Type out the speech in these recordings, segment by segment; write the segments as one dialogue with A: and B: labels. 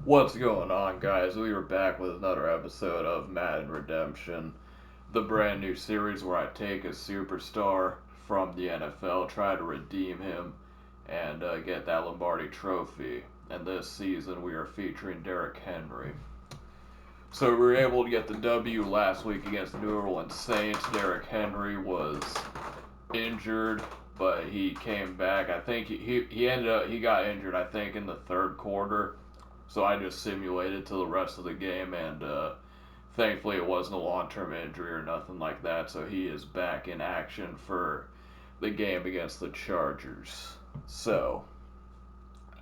A: What's going on, guys? We are back with another episode of Madden Redemption, the brand new series where I take a superstar from the NFL, try to redeem him, and get that Lombardi trophy. And this season we are featuring Derrick Henry. So we were able to get the W last week against the New Orleans Saints. Derrick Henry was injured, but he came back. I think he got injured, I think, in the third quarter. So I just simulated to the rest of the game, and thankfully it wasn't a long-term injury or nothing like that. So he is back in action for the game against the Chargers. So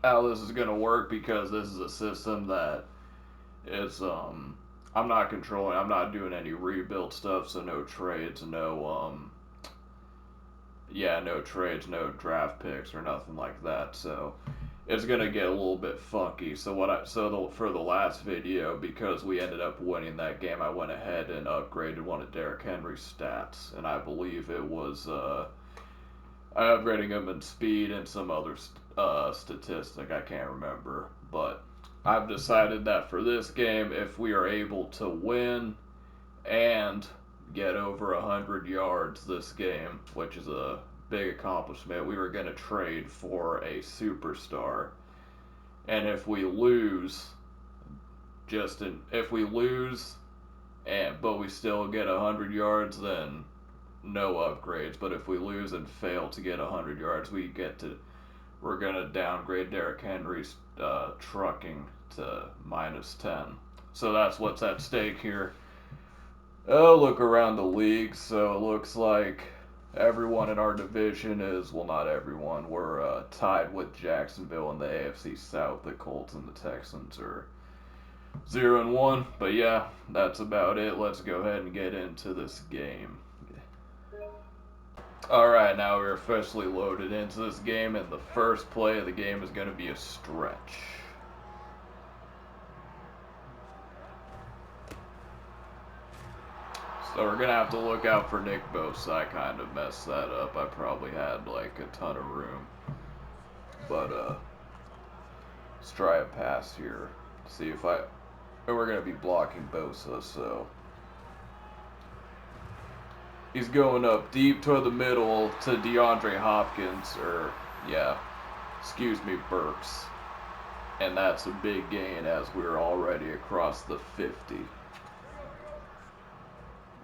A: how this is going to work, because this is a system that is I'm not controlling. I'm not doing any rebuild stuff, so no trades, no trades, no draft picks or nothing like that. So it's gonna get a little bit funky. For the last video, because we ended up winning that game, I went ahead and upgraded one of Derrick Henry's stats, and I believe it was I upgraded him in speed and some other statistic. I can't remember, but I've decided that for this game, if we are able to win and get over 100 yards this game, which is a big accomplishment, we were going to trade for a superstar. And if we lose, but we still get 100 yards, then no upgrades. But if we lose and fail to get 100 yards, we're going to downgrade Derrick Henry's trucking to -10. So that's what's at stake here. Look around the league, so it looks like everyone in our division is, well, not everyone, we're tied with Jacksonville in the AFC South. The Colts and the Texans are 0-1, but yeah, that's about it. Let's go ahead and get into this game. Alright, now we're officially loaded into this game, and the first play of the game is going to be a stretch. So we're going to have to look out for Nick Bosa. I kind of messed that up. I probably had like a ton of room. But let's try a pass here. See if and we're going to be blocking Bosa, so he's going up deep toward the middle to DeAndre Hopkins, Burks. And that's a big gain, as we're already across the 50.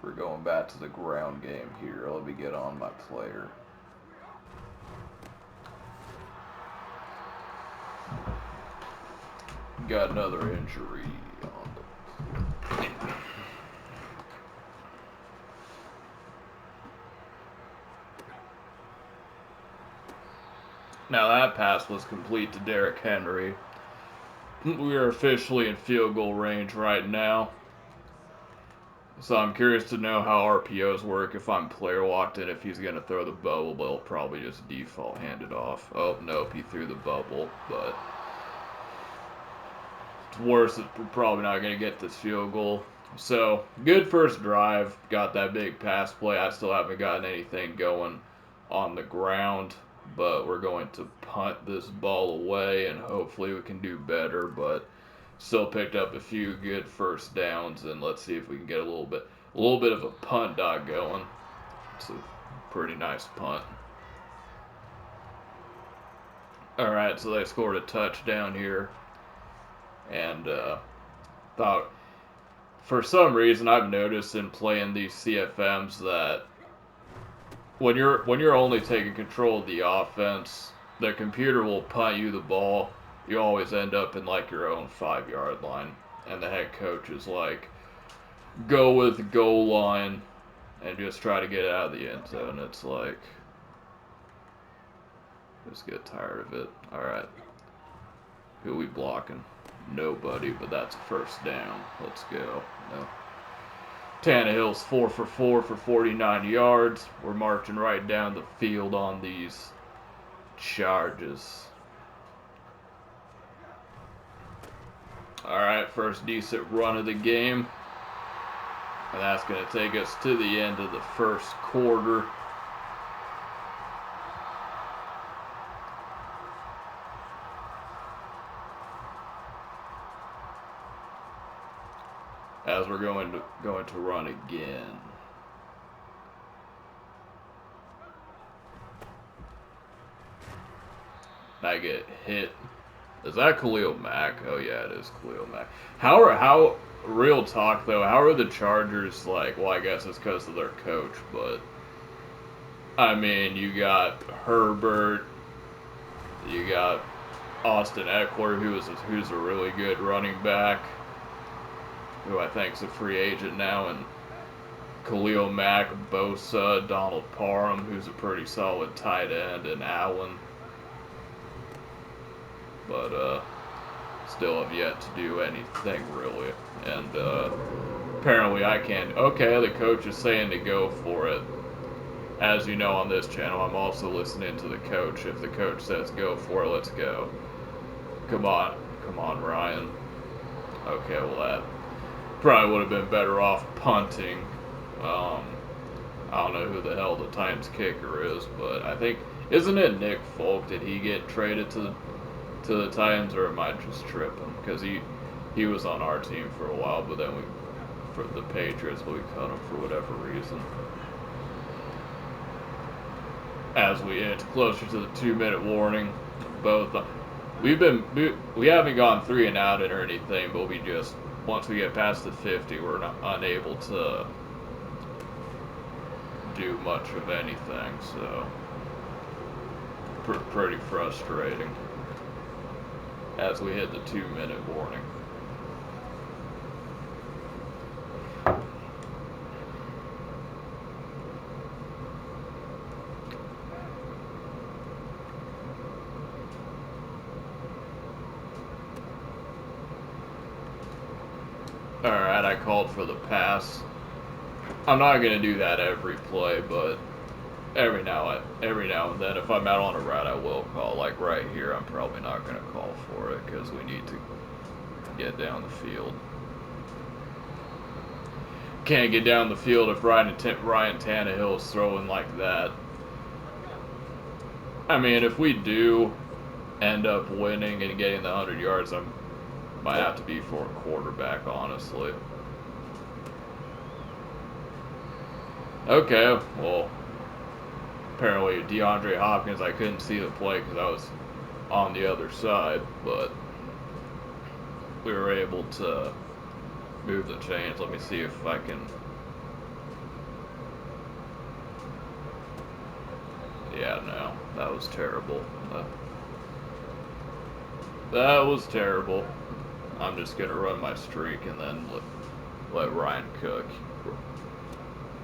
A: We're going back to the ground game here. Let me get on my player. Got another injury on the... Now that pass was complete to Derrick Henry. We are officially in field goal range right now. So I'm curious to know how RPOs work if I'm player locked in, if he's going to throw the bubble, but he'll probably just default hand it off. Oh, nope, he threw the bubble, but it's worse that we're probably not going to get this field goal. So, good first drive, got that big pass play. I still haven't gotten anything going on the ground, but we're going to punt this ball away, and hopefully we can do better, but still picked up a few good first downs, and let's see if we can get a little bit of a punt dog going. It's a pretty nice punt. Alright, so they scored a touchdown here, and thought, for some reason I've noticed in playing these CFMs that when you're only taking control of the offense, the computer will punt you the ball. You always end up in like your own 5-yard line, and the head coach is like, go with the goal line and just try to get out of the end zone. It's like, just get tired of it. Alright, who we blocking? Nobody, but that's a first down. Let's go. No. Tannehill's 4 for 4 for 49 yards. We're marching right down the field on these charges. Alright, first decent run of the game. And that's going to take us to the end of the first quarter. as we're going to run again. I get hit. Is that Khalil Mack? Oh yeah, it is Khalil Mack. How real talk though? How are the Chargers like? Well, I guess it's because of their coach, but I mean, you got Herbert, you got Austin Eckler, who's a really good running back, who I think is a free agent now, and Khalil Mack, Bosa, Donald Parham, who's a pretty solid tight end, and Allen. But still have yet to do anything really. And apparently I can't. Okay, the coach is saying to go for it. As you know on this channel, I'm also listening to the coach. If the coach says go for it, let's go. Come on, Ryan. Okay, well that probably would have been better off punting. I don't know who the hell the Titans kicker is, but I think isn't it Nick Folk? Did he get traded to the Titans, or am I just tripping? Because he was on our team for a while, but then for the Patriots, we cut him for whatever reason. As we inch closer to the 2-minute warning, we haven't gone 3 and out or anything, but we just once we get past the 50, we're unable to do much of anything. So pretty frustrating. As we hit the 2-minute warning. Alright, I called for the pass. I'm not going to do that every play, but every now and then, if I'm out on a route, I will call. Like right here, I'm probably not going to call for it because we need to get down the field. Can't get down the field if Ryan Tannehill is throwing like that. I mean, if we do end up winning and getting the 100 yards, I might have to be for a quarterback, honestly. Okay, well, apparently DeAndre Hopkins, I couldn't see the play because I was on the other side, but we were able to move the chains. Let me see if I can. Yeah, no, that was terrible. That was terrible. I'm just gonna run my streak and then let Ryan cook.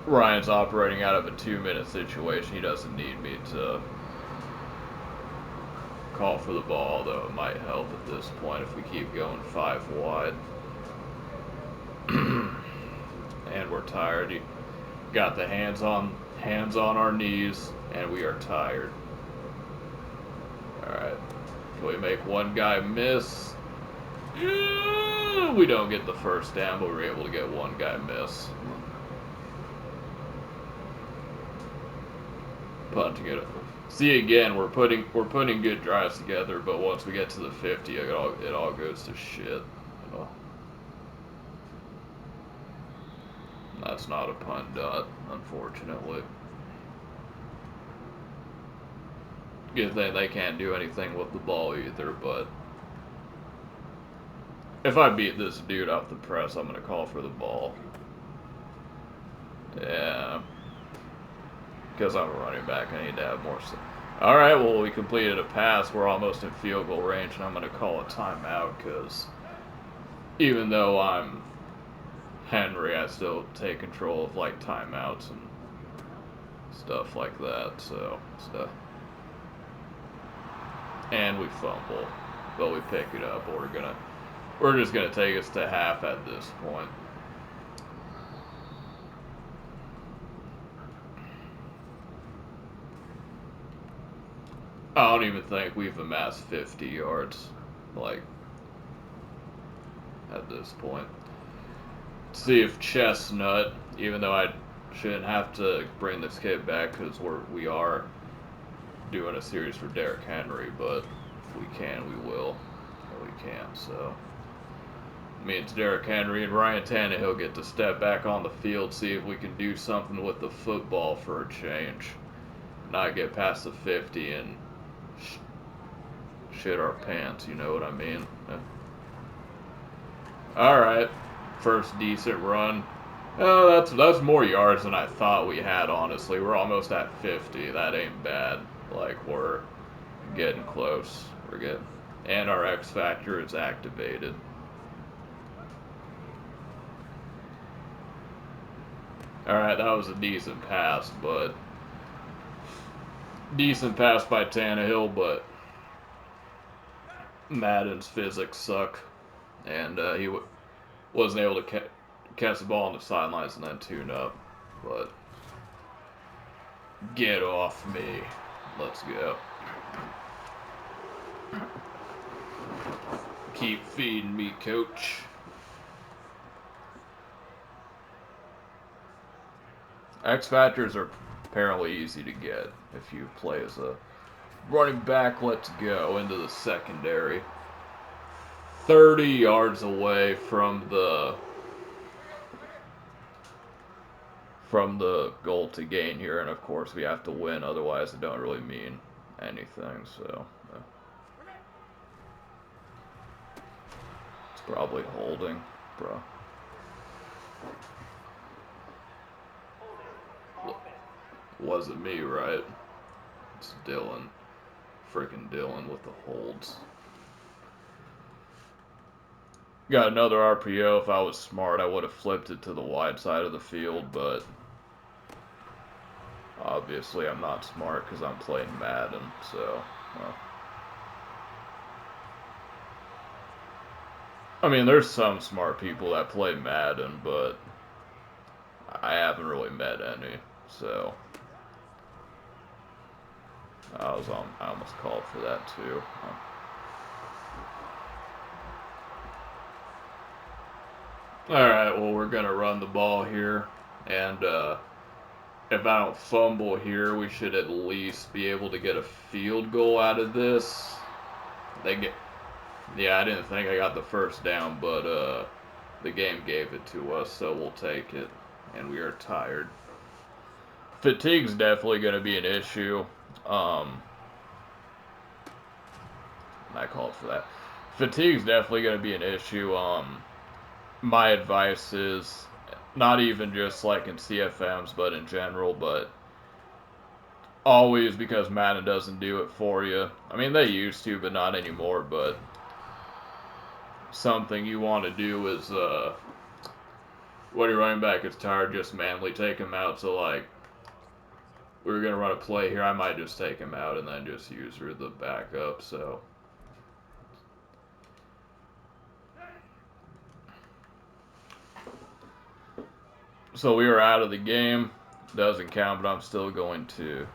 A: Ryan's operating out of a 2-minute situation. He doesn't need me to call for the ball, although it might help at this point if we keep going 5 wide. And we're tired. You got the hands on our knees, and we are tired. Alright. Can we make one guy miss? We don't get the first down, but we're able to get one guy miss. Punt to get it. See, again, we're putting good drives together, but once we get to the 50, it all goes to shit. That's not a punt dot, unfortunately. Good thing they can't do anything with the ball either, but if I beat this dude off the press, I'm going to call for the ball. Yeah. Because I'm a running back, I need to have more. Alright, well, we completed a pass. We're almost in field goal range, and I'm going to call a timeout because even though I'm Henry, I still take control of, like, timeouts and stuff like that, so. And we fumble, but we pick it up. We're just gonna take us to half at this point. I don't even think we've amassed 50 yards, like, at this point. See if Chestnut, even though I shouldn't have to bring this kid back because we are doing a series for Derrick Henry, but if we can, we will. Or we can't, so. Means Derrick Henry and Ryan Tannehill get to step back on the field, see if we can do something with the football for a change. Not get past the 50 and shit our pants, you know what I mean? Alright, first decent run. Oh, that's more yards than I thought we had, honestly. We're almost at 50. That ain't bad. Like, we're getting close. We're good. And our X Factor is activated. Alright, that was a decent pass, but... Decent pass by Tannehill, but... Madden's physics suck. And he wasn't able to catch the ball on the sidelines and then tune up. But... Get off me. Let's go. Keep feeding me, coach. X Factors are apparently easy to get if you play as a running back. Let's go into the secondary. 30 yards away from the goal to gain here, and of course we have to win, otherwise it don't really mean anything, so it's probably holding, bro. Wasn't me, right? It's Dylan. Freaking Dylan with the holds. Got another RPO. If I was smart, I would have flipped it to the wide side of the field, but obviously I'm not smart because I'm playing Madden, so... Well. I mean, there's some smart people that play Madden, but I haven't really met any, so... I almost called for that too. Alright, well, we're going to run the ball here, and if I don't fumble here, we should at least be able to get a field goal out of this. Yeah, I didn't think I got the first down, but the game gave it to us, so we'll take it, and we are tired. Fatigue's definitely going to be an issue. I called for that. Fatigue's definitely going to be an issue. My advice is, not even just like in CFMs, but in general, but always, because Madden doesn't do it for you. I mean, they used to, but not anymore, but something you want to do is, when your running back is tired, just manually take him out. So, like, we were going to run a play here, I might just take him out and then just use her the backup, so... So we are out of the game. Doesn't count, but I'm still going to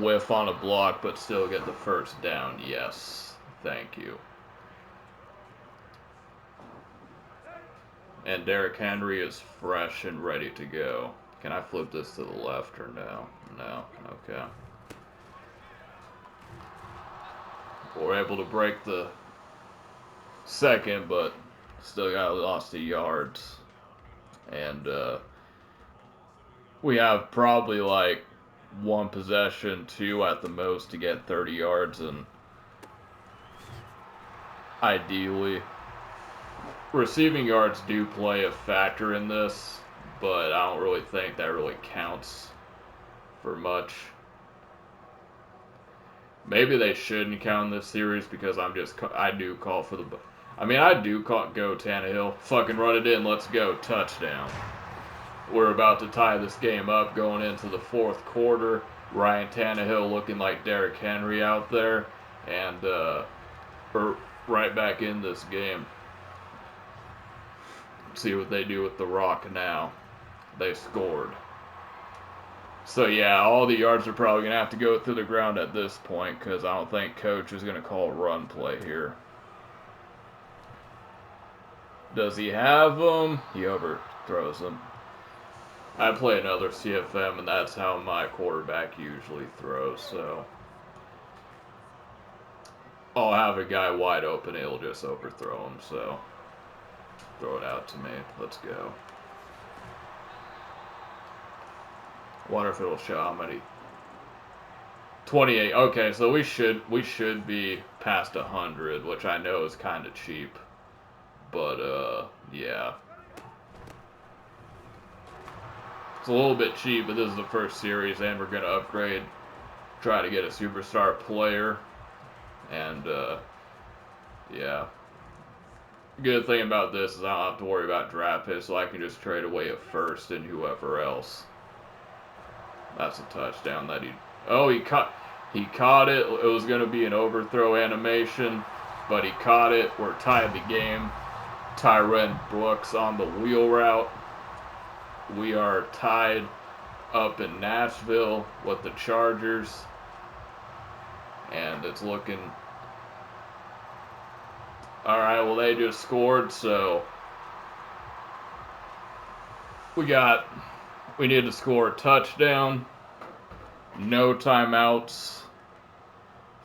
A: whiff on a block, but still get the first down. Yes. Thank you. And Derrick Henry is fresh and ready to go. Can I flip this to the left or no? No. Okay. We're able to break the second, but still got lost of yards. And we have probably like one possession, two at the most, to get 30 yards, and ideally receiving yards do play a factor in this, but I don't really think that really counts for much. Maybe they shouldn't count this series because I do call for the... I mean, I do call go Tannehill. Fucking run it in, let's go, touchdown. We're about to tie this game up going into the fourth quarter. Ryan Tannehill looking like Derrick Henry out there, and we're right back in this game. See what they do with the Rock now. They scored. So yeah, all the yards are probably going to have to go through the ground at this point, because I don't think Coach is going to call a run play here. Does he have them? He overthrows them. I play another CFM, and that's how my quarterback usually throws, so... I'll have a guy wide open, it'll just overthrow him, so throw it out to me. Let's go. Wonder if it'll show how many. 28. Okay, so we should be past 100, which I know is kind of cheap. But yeah. It's a little bit cheap, but this is the first series and we're going to upgrade, try to get a superstar player. And yeah. Good thing about this is I don't have to worry about draft picks, so I can just trade away a first and whoever else. That's a touchdown that he... Oh, he caught it. It was going to be an overthrow animation, but he caught it. We're tied the game. Tyron Brooks on the wheel route. We are tied up in Nashville with the Chargers. And it's looking... Alright, well, they just scored, so... We need to score a touchdown. No timeouts.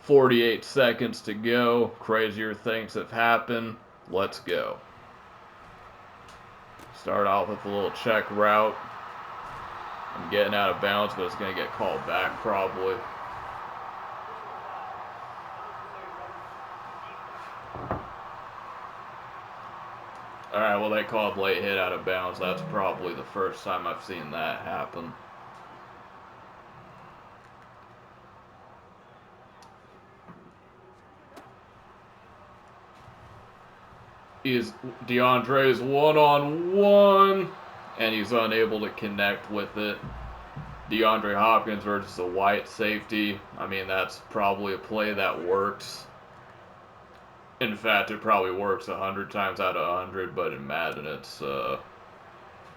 A: 48 seconds to go. Crazier things have happened. Let's go. Start off with a little check route. I'm getting out of bounds, but it's going to get called back probably. Alright, well, they called late hit out of bounds. That's probably the first time I've seen that happen. DeAndre's one-on-one, and he's unable to connect with it. DeAndre Hopkins versus a white safety. I mean, that's probably a play that works. In fact, it probably works 100 times out of 100, but in Madden, it's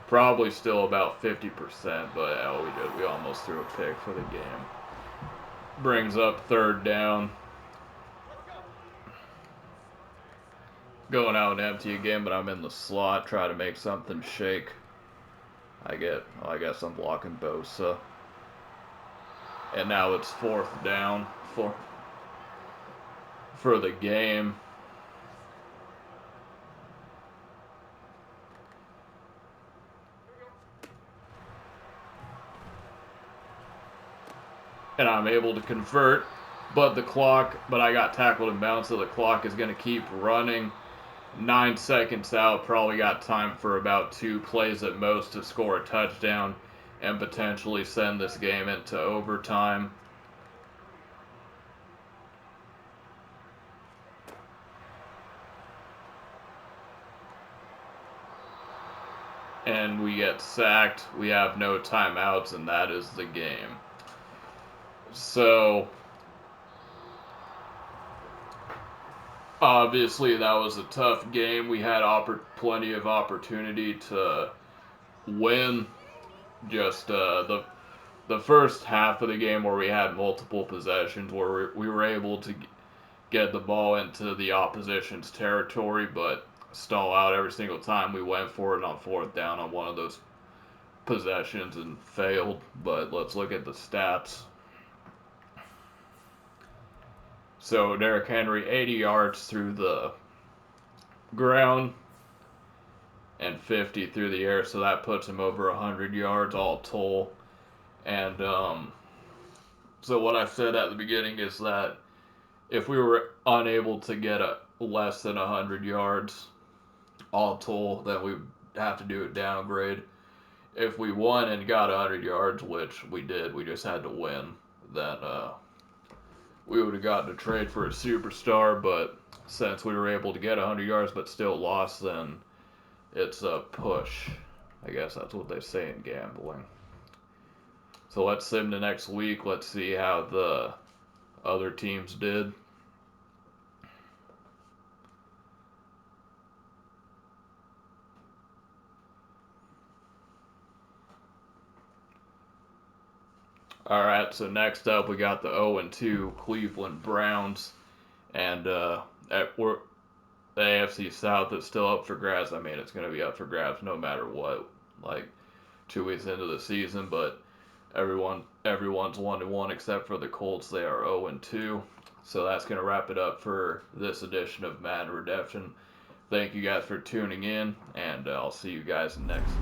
A: probably still about 50%, but we almost threw a pick for the game. Brings up third down. Going out and empty again, but I'm in the slot, try to make something shake. I guess I'm blocking Bosa. And now it's fourth down for the game. And I'm able to convert, but I got tackled and bounced, so the clock is going to keep running. 9 seconds out, probably got time for about 2 plays at most to score a touchdown and potentially send this game into overtime. And we get sacked. We have no timeouts, and that is the game. So, obviously, that was a tough game. We had plenty of opportunity to win. Just the first half of the game where we had multiple possessions where we were able to get the ball into the opposition's territory, but stall out every single time we went for it on fourth down on one of those possessions and failed. But let's look at the stats. So Derrick Henry, 80 yards through the ground and 50 through the air, so that puts him over 100 yards all total. And so what I said at the beginning is that if we were unable to get less than 100 yards all total, then we'd have to do a downgrade. If we won and got 100 yards, which we did, we just had to win, then we would have gotten a trade for a superstar, but since we were able to get 100 yards but still lost, then it's a push. I guess that's what they say in gambling. So let's sim to next week. Let's see how the other teams did. Alright, so next up we got the 0-2 Cleveland Browns. And the AFC South is still up for grabs. I mean, it's going to be up for grabs no matter what. Like, 2 weeks into the season, but everyone's 1-1 except for the Colts. They are 0-2. So that's going to wrap it up for this edition of Madden Redemption. Thank you guys for tuning in, and I'll see you guys next.